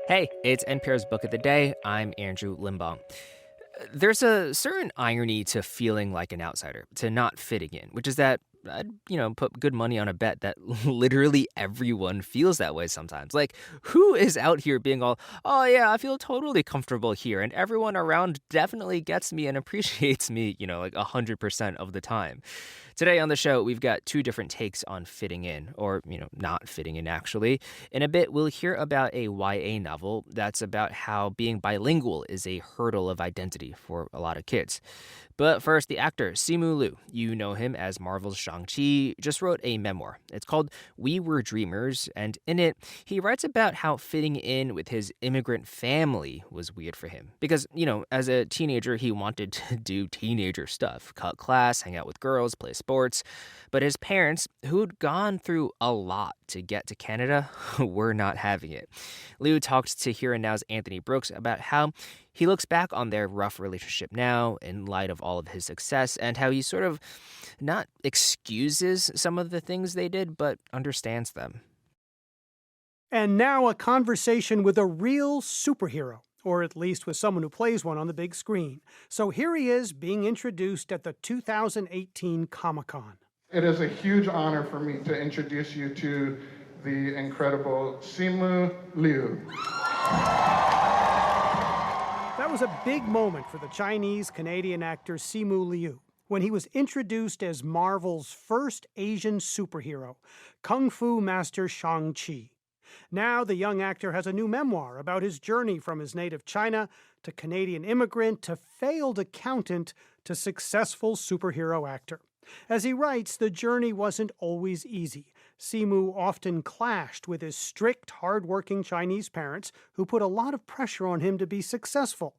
Hey, it's NPR's Book of the Day. I'm Andrew Limbaum. There's a certain irony to feeling like an outsider, to not fitting in, which is that I'd put good money on a bet that literally everyone feels that way sometimes. Like, who is out here being all, oh yeah, I feel totally comfortable here, and everyone around definitely gets me and appreciates me, like 100% of the time. Today on the show, we've got two different takes on fitting in, or, not fitting in actually. In a bit, we'll hear about a YA novel that's about how being bilingual is a hurdle of identity for a lot of kids. But first, the actor Simu Liu, you know him as Marvel's Shang-Chi, just wrote a memoir. It's called We Were Dreamers, and in it, he writes about how fitting in with his immigrant family was weird for him. Because, as a teenager, he wanted to do teenager stuff, cut class, hang out with girls, play sports. But his parents, who'd gone through a lot to get to Canada, were not having it. Liu talked to Here and Now's Anthony Brooks about how he looks back on their rough relationship now in light of all of his success and how he sort of not excuses some of the things they did, but understands them. And now a conversation with a real superhero, or at least with someone who plays one on the big screen. So here he is being introduced at the 2018 Comic-Con. It is a huge honor for me to introduce you to the incredible Simu Liu. That was a big moment for the Chinese-Canadian actor Simu Liu when he was introduced as Marvel's first Asian superhero, Kung Fu Master Shang-Chi. Now the young actor has a new memoir about his journey from his native China to Canadian immigrant to failed accountant to successful superhero actor. As he writes, the journey wasn't always easy. Simu often clashed with his strict, hard-working Chinese parents who put a lot of pressure on him to be successful.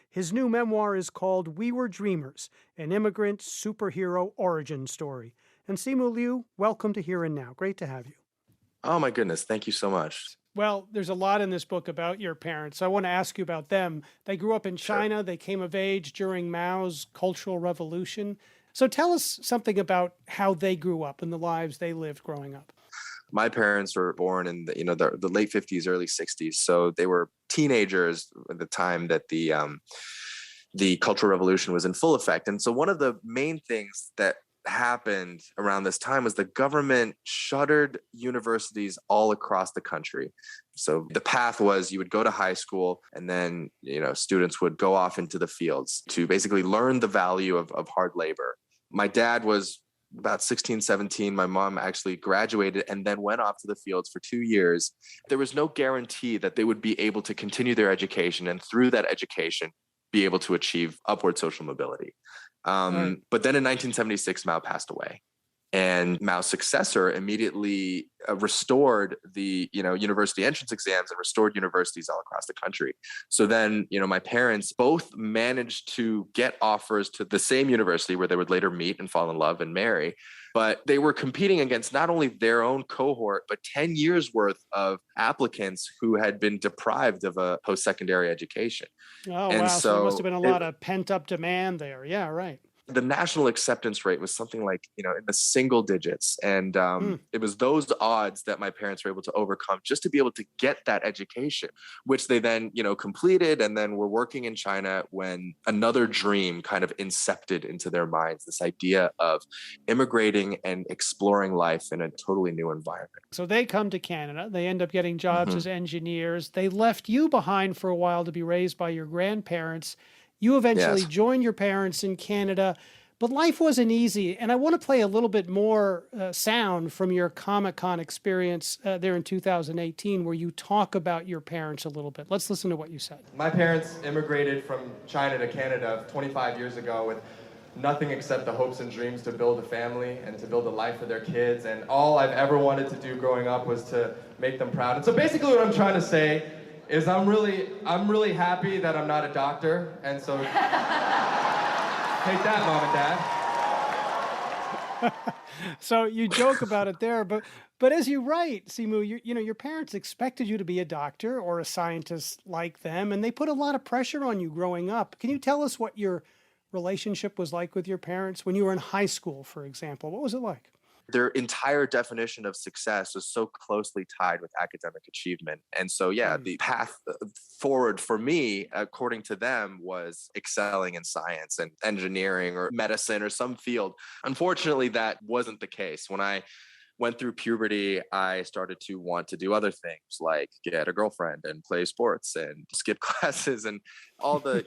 His new memoir is called We Were Dreamers, an immigrant superhero origin story. And Simu Liu, welcome to Here and Now. Great to have you. Oh my goodness, thank you so much. Well, there's a lot in this book about your parents. I want to ask you about them. They grew up in China. Sure. They came of age during Mao's Cultural Revolution. So tell us something about how they grew up and the lives they lived growing up. My parents were born in the late 50s, early 60s, so they were teenagers at the time that the Cultural Revolution was in full effect. And so one of the main things that happened around this time was the government shuttered universities all across the country. So the path was you would go to high school and then, students would go off into the fields to basically learn the value of hard labor. My dad was about 16, 17. My mom actually graduated and then went off to the fields for 2 years. There was no guarantee that they would be able to continue their education and through that education be able to achieve upward social mobility. Right. But then in 1976, Mao passed away. And Mao's successor immediately restored the, university entrance exams and restored universities all across the country. So then, my parents both managed to get offers to the same university where they would later meet and fall in love and marry. But they were competing against not only their own cohort, but 10 years worth of applicants who had been deprived of a post-secondary education. Oh, And wow. So there so must have been a lot of pent-up demand there. Yeah, right. the national acceptance rate was something like, in the single digits. And it was those odds that my parents were able to overcome just to be able to get that education, which they then, completed and then were working in China when another dream kind of incepted into their minds, this idea of immigrating and exploring life in a totally new environment. So they come to Canada. They end up getting jobs as engineers. They left you behind for a while to be raised by your grandparents. You eventually Yes. joined your parents in Canada, but life wasn't easy. And I want to play a little bit more sound from your Comic-Con experience there in 2018, where you talk about your parents a little bit. Let's listen to what you said. My parents immigrated from China to Canada 25 years ago with nothing except the hopes and dreams to build a family and to build a life for their kids. And all I've ever wanted to do growing up was to make them proud. And so basically what I'm trying to say is I'm really happy that I'm not a doctor, and so take that, Mom and Dad. So you joke about it there, but as you write, Simu, your parents expected you to be a doctor or a scientist like them, and they put a lot of pressure on you growing up. Can you tell us what your relationship was like with your parents when you were in high school, for example? What was it like? their entire definition of success is so closely tied with academic achievement. And so, yeah, the path forward for me, according to them, was excelling in science and engineering or medicine or some field. Unfortunately, that wasn't the case. When I went through puberty, I started to want to do other things like get a girlfriend and play sports and skip classes and all the,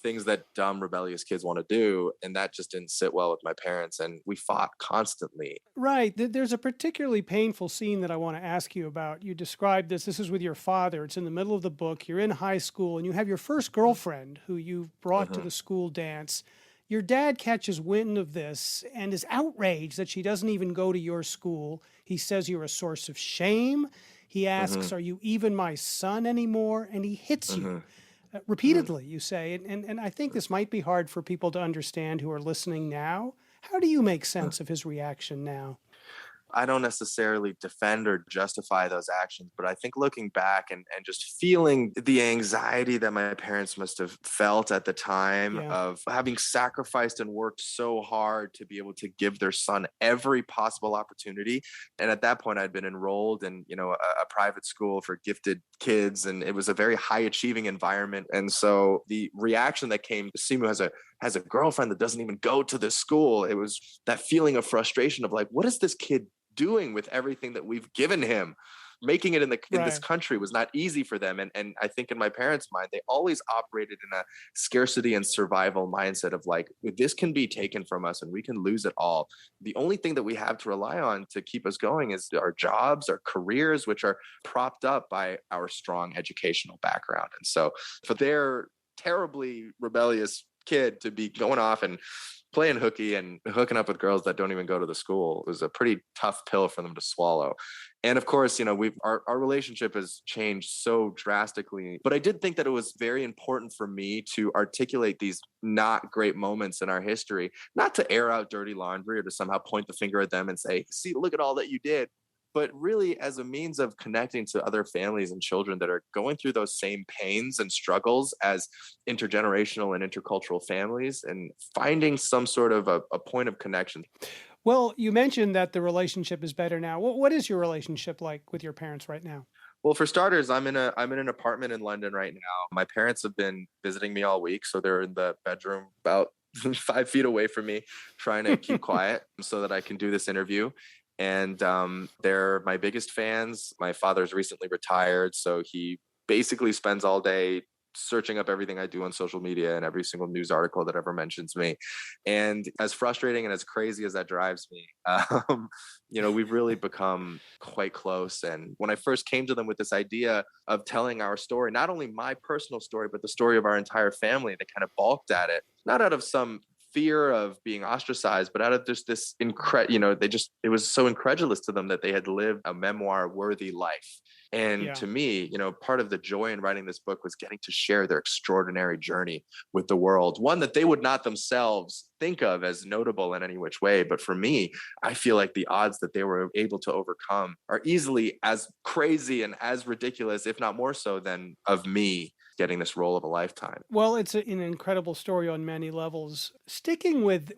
things that dumb, rebellious kids want to do. And that just didn't sit well with my parents. And we fought constantly. Right. There's a particularly painful scene that I want to ask you about. You described this. This is with your father. It's in the middle of the book. You're in high school and you have your first girlfriend who you brought to the school dance. Your dad catches wind of this and is outraged that she doesn't even go to your school. He says you're a source of shame. He asks, are you even my son anymore? And he hits you repeatedly, you say. And I think this might be hard for people to understand who are listening now. How do you make sense of his reaction now? I don't necessarily defend or justify those actions, but I think looking back and just feeling the anxiety that my parents must have felt at the time of having sacrificed and worked so hard to be able to give their son every possible opportunity. And at that point, I'd been enrolled in, a private school for gifted kids, and it was a very high achieving environment. And so the reaction that came, Simu has a girlfriend that doesn't even go to this school. It was that feeling of frustration of like, what is this kid doing with everything that we've given him? Making it in this country was not easy for them. And I think in my parents' mind, they always operated in a scarcity and survival mindset of like, this can be taken from us and we can lose it all. The only thing that we have to rely on to keep us going is our jobs, our careers, which are propped up by our strong educational background. And so for their terribly rebellious kid to be going off and playing hooky and hooking up with girls that don't even go to the school, it was a pretty tough pill for them to swallow. And of course, our relationship has changed so drastically, but I did think that it was very important for me to articulate these not great moments in our history, not to air out dirty laundry or to somehow point the finger at them and say, see, look at all that you did, but really as a means of connecting to other families and children that are going through those same pains and struggles as intergenerational and intercultural families, and finding some sort of a point of connection. Well, you mentioned that the relationship is better now. What is your relationship like with your parents right now? Well, for starters, I'm in an apartment in London right now. My parents have been visiting me all week, so they're in the bedroom about 5 feet away from me, trying to keep quiet so that I can do this interview. And they're my biggest fans. My father's recently retired, so he basically spends all day searching up everything I do on social media and every single news article that ever mentions me. And as frustrating and as crazy as that drives me, we've really become quite close. And when I first came to them with this idea of telling our story, not only my personal story, but the story of our entire family, they kind of balked at it, not out of some fear of being ostracized, but out of just this it was so incredulous to them that they had lived a memoir worthy life. And to me, part of the joy in writing this book was getting to share their extraordinary journey with the world, one that they would not themselves think of as notable in any which way. But for me, I feel like the odds that they were able to overcome are easily as crazy and as ridiculous, if not more so, than of me getting this role of a lifetime. Well, it's an incredible story on many levels. Sticking with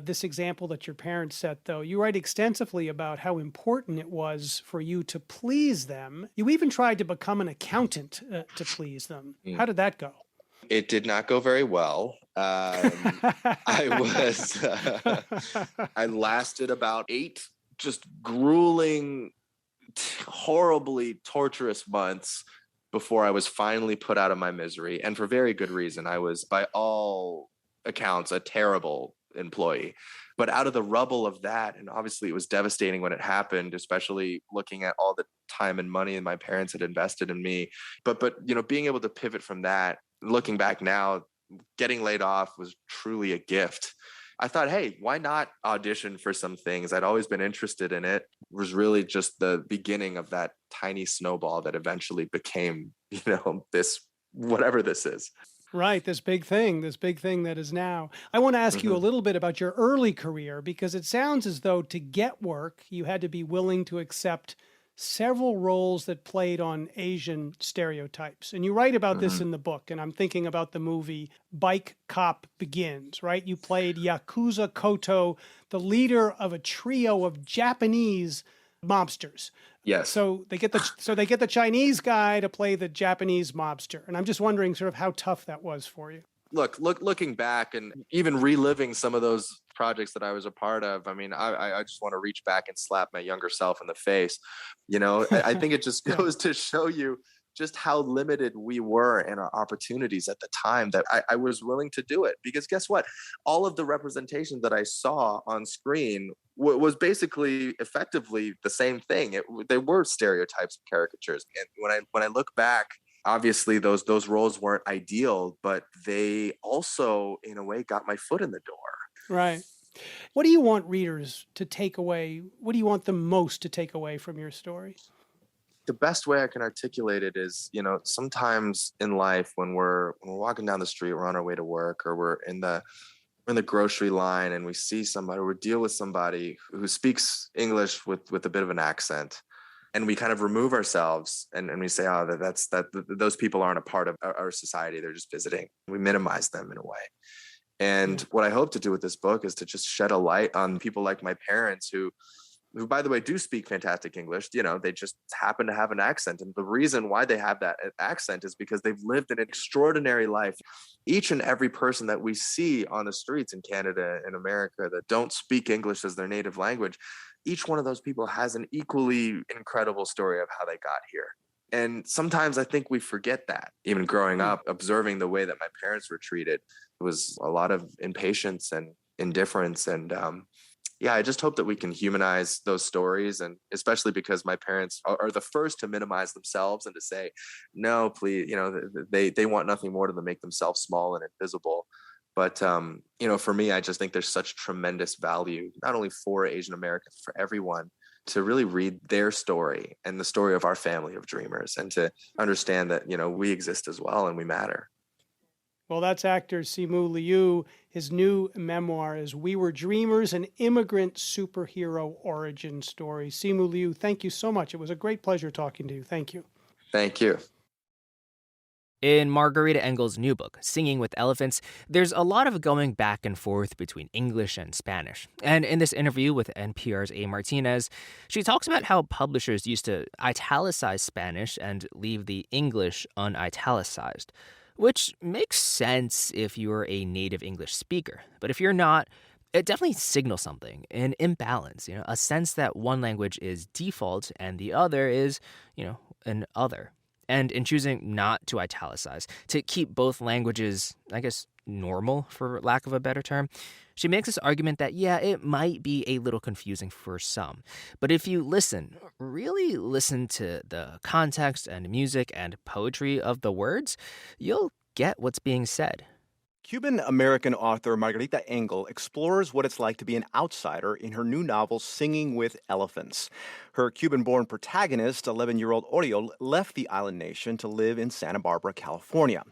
this example that your parents set, though, you write extensively about how important it was for you to please them. You even tried to become an accountant to please them. How did that go? It did not go very well. I lasted about 8 just grueling, horribly torturous months before I was finally put out of my misery, and for very good reason. I was, by all accounts, a terrible employee. But out of the rubble of that, and obviously it was devastating when it happened, especially looking at all the time and money that my parents had invested in me. But being able to pivot from that, looking back now, getting laid off was truly a gift. I thought, hey, why not audition for some things? I'd always been interested in it. It was really just the beginning of that tiny snowball that eventually became, this, whatever this is. Right, this big thing that is now. I want to ask you a little bit about your early career, because it sounds as though to get work, you had to be willing to accept several roles that played on Asian stereotypes. And you write about this in the book, and I'm thinking about the movie Bike Cop Begins, right? You played Yakuza Koto, the leader of a trio of Japanese mobsters. Yes. So they get the Chinese guy to play the Japanese mobster. And I'm just wondering sort of how tough that was for you. Looking back and even reliving some of those projects that I was a part of, I mean, I just want to reach back and slap my younger self in the face. I think it just goes to show you just how limited we were in our opportunities at the time that I was willing to do it. Because guess what? All of the representation that I saw on screen was basically effectively the same thing. They were stereotypes and caricatures. And when I look back, obviously those roles weren't ideal, but they also in a way got my foot in the door. Right. What do you want readers to take away? What do you want them most to take away from your story? The best way I can articulate it is, sometimes in life when we're walking down the street, we're on our way to work, or we're in the grocery line and we see somebody, or we deal with somebody who speaks English with a bit of an accent. And we kind of remove ourselves and we say, oh, those people aren't a part of our society. They're just visiting. We minimize them in a way. And what I hope to do with this book is to just shed a light on people like my parents who, by the way, do speak fantastic English. They just happen to have an accent. And the reason why they have that accent is because they've lived an extraordinary life. Each and every person that we see on the streets in Canada and America that don't speak English as their native language, each one of those people has an equally incredible story of how they got here. And sometimes I think we forget that. Even growing up, observing the way that my parents were treated, it was a lot of impatience and indifference. And I just hope that we can humanize those stories. And especially because my parents are the first to minimize themselves and to say, no, please, they want nothing more than to make themselves small and invisible. But, for me, I just think there's such tremendous value, not only for Asian Americans, for everyone, to really read their story and the story of our family of dreamers and to understand that, we exist as well and we matter. Well, that's actor Simu Liu. His new memoir is We Were Dreamers, an immigrant superhero origin story. Simu Liu, thank you so much. It was a great pleasure talking to you. Thank you. Thank you. In Margarita Engle's new book, Singing with Elephants, there's a lot of going back and forth between English and Spanish. And in this interview with NPR's A. Martinez, she talks about how publishers used to italicize Spanish and leave the English unitalicized, which makes sense if you're a native English speaker. But if you're not, it definitely signals something, an imbalance, a sense that one language is default and the other is, an other. And in choosing not to italicize, to keep both languages, I guess, normal, for lack of a better term, she makes this argument that, it might be a little confusing for some. But if you really listen to the context and music and poetry of the words, you'll get what's being said. Cuban-American author Margarita Engle explores what it's like to be an outsider in her new novel, Singing with Elephants. Her Cuban-born protagonist, 11-year-old Oriol, left the island nation to live in Santa Barbara, California.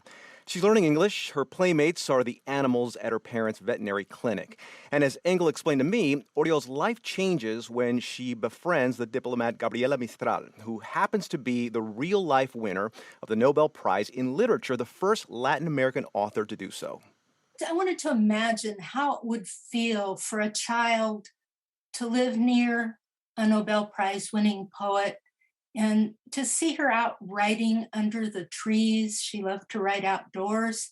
She's learning English. Her playmates are the animals at her parents' veterinary clinic. And as Engle explained to me, Oriol's life changes when she befriends the diplomat Gabriela Mistral, who happens to be the real-life winner of the Nobel Prize in Literature, the first Latin American author to do so. I wanted to imagine how it would feel for a child to live near a Nobel Prize-winning poet and to see her out writing under the trees. She loved to write outdoors,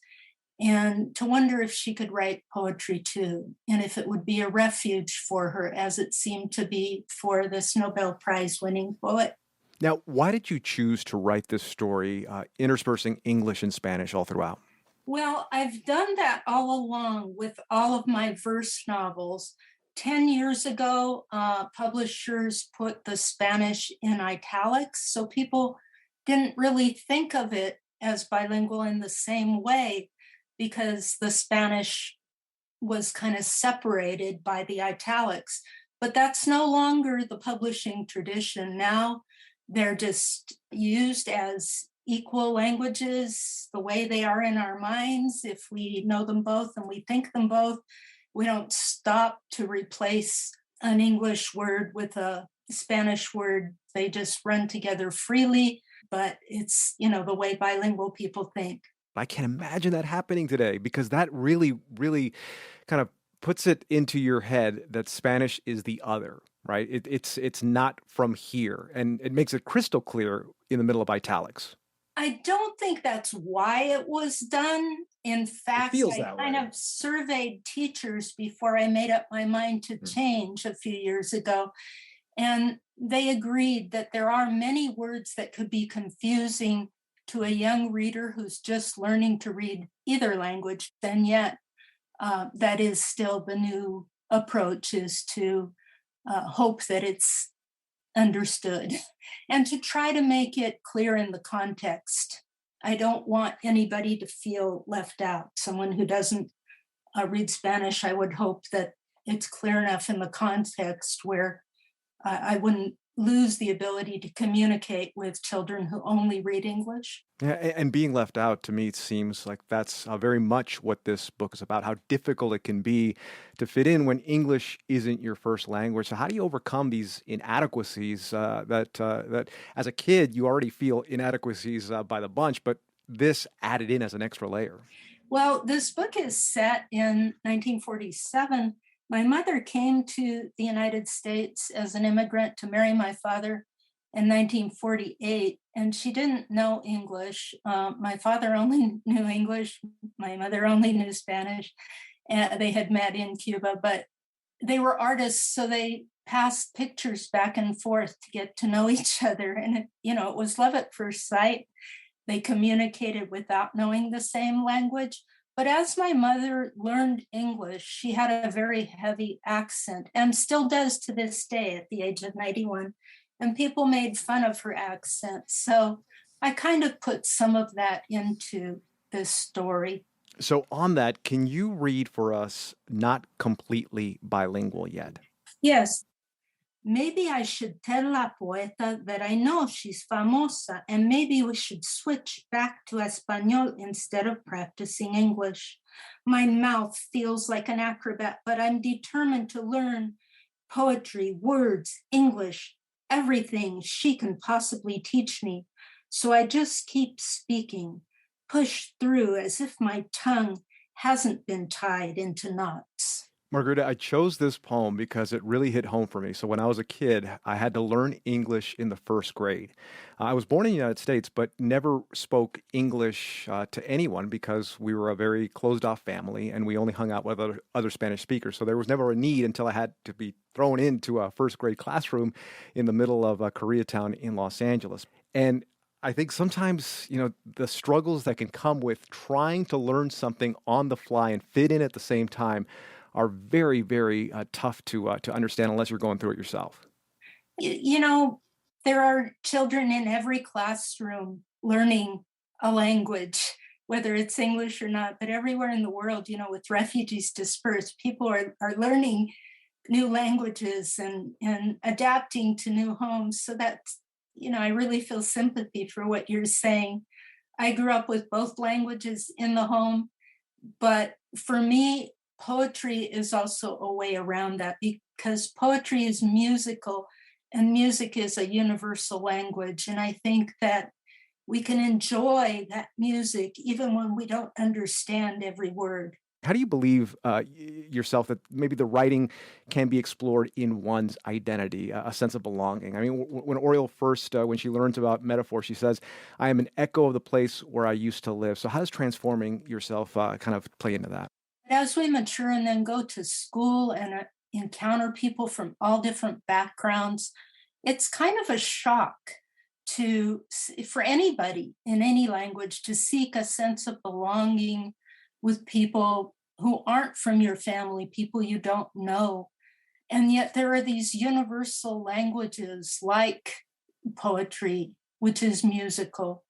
and to wonder if she could write poetry too, and if it would be a refuge for her, as it seemed to be for this Nobel Prize-winning poet. Now, why did you choose to write this story, interspersing English and Spanish all throughout? Well, I've done that all along with all of my verse novels. 10 years ago, publishers put the Spanish in italics, so people didn't really think of it as bilingual in the same way because the Spanish was kind of separated by the italics. But that's no longer the publishing tradition. Now they're just used as equal languages, the way they are in our minds. If we know them both and we think them both, we don't stop to replace an English word with a Spanish word. They just run together freely, but it's, the way bilingual people think. I can't imagine that happening today because that really, really kind of puts it into your head that Spanish is the other, right? It's not from here, and it makes it crystal clear in the middle of italics. I don't think that's why it was done. In fact, I kind of surveyed teachers before I made up my mind to change a few years ago. And they agreed that there are many words that could be confusing to a young reader who's just learning to read either language. And yet, that is still the new approach, is to hope that it's understood and to try to make it clear in the context. I don't want anybody to feel left out. Someone who doesn't read Spanish, I would hope that it's clear enough in the context where I wouldn't lose the ability to communicate with children who only read English. Yeah, and being left out to me seems like that's very much what this book is about, how difficult it can be to fit in when English isn't your first language. So how do you overcome these inadequacies that as a kid you already feel inadequacies by the bunch, but this added in as an extra layer? Well, this book is set in 1947. My mother came to the United States as an immigrant to marry my father in 1948, and she didn't know English. My father only knew English. My mother only knew Spanish. And they had met in Cuba, but they were artists, so they passed pictures back and forth to get to know each other. And it was love at first sight. They communicated without knowing the same language. But as my mother learned English, she had a very heavy accent and still does to this day at the age of 91. And people made fun of her accent. So I kind of put some of that into this story. So on that, can you read for us Not Completely Bilingual Yet? Yes. Maybe I should tell La Poeta that I know she's famosa, and maybe we should switch back to Espanol instead of practicing English. My mouth feels like an acrobat, but I'm determined to learn poetry, words, English, everything she can possibly teach me. So I just keep speaking, push through as if my tongue hasn't been tied into knots. Margarita, I chose this poem because it really hit home for me. So when I was a kid, I had to learn English in the first grade. I was born in the United States, but never spoke English to anyone because we were a very closed-off family and we only hung out with other Spanish speakers. So there was never a need until I had to be thrown into a first-grade classroom in the middle of Koreatown in Los Angeles. And I think sometimes, the struggles that can come with trying to learn something on the fly and fit in at the same time are very, very tough to understand unless you're going through it yourself. There are children in every classroom learning a language, whether it's English or not, but everywhere in the world, with refugees dispersed, people are learning new languages and adapting to new homes. So that's, I really feel sympathy for what you're saying. I grew up with both languages in the home, but for me, poetry is also a way around that because poetry is musical and music is a universal language. And I think that we can enjoy that music even when we don't understand every word. How do you believe yourself that maybe the writing can be explored in one's identity, a sense of belonging? I mean, when Oriole first, when she learns about metaphor, she says, I am an echo of the place where I used to live. So how does transforming yourself kind of play into that? As we mature and then go to school and encounter people from all different backgrounds, it's kind of a shock for anybody in any language to seek a sense of belonging with people who aren't from your family, people you don't know. And yet there are these universal languages like poetry, which is musical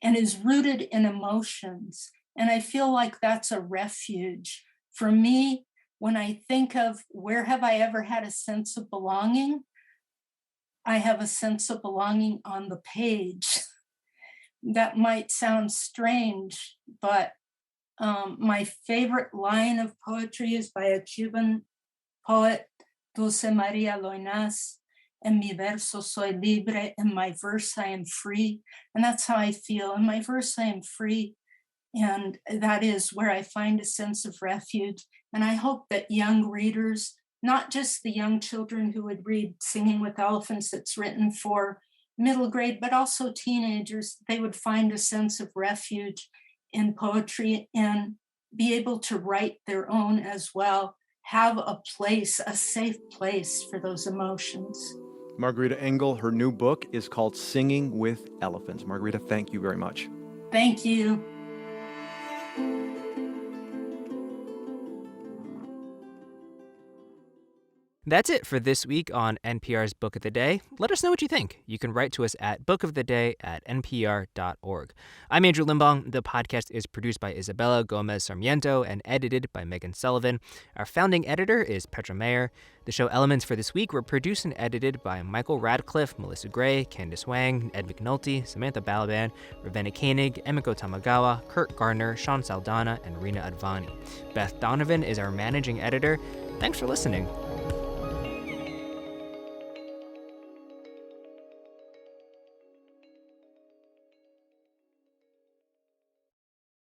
and is rooted in emotions. And I feel like that's a refuge. For me, when I think of where have I ever had a sense of belonging, I have a sense of belonging on the page. That might sound strange, but my favorite line of poetry is by a Cuban poet, Dulce Maria Loinas, En mi verso soy libre. In my verse, I am free. And that's how I feel. In my verse, I am free. And that is where I find a sense of refuge. And I hope that young readers, not just the young children who would read Singing with Elephants that's written for middle grade, but also teenagers, they would find a sense of refuge in poetry and be able to write their own as well, have a place, a safe place for those emotions. Margarita Engle, her new book is called Singing with Elephants. Margarita, thank you very much. Thank you. That's it for this week on NPR's Book of the Day. Let us know what you think. You can write to us at bookoftheday@npr.org. I'm Andrew Limbong. The podcast is produced by Isabella Gomez Sarmiento and edited by Megan Sullivan. Our founding editor is Petra Mayer. The show elements for this week were produced and edited by Michael Radcliffe, Melissa Gray, Candace Wang, Ed McNulty, Samantha Balaban, Ravenna Koenig, Emiko Tamagawa, Kurt Gardner, Sean Saldana, and Rena Advani. Beth Donovan is our managing editor. Thanks for listening.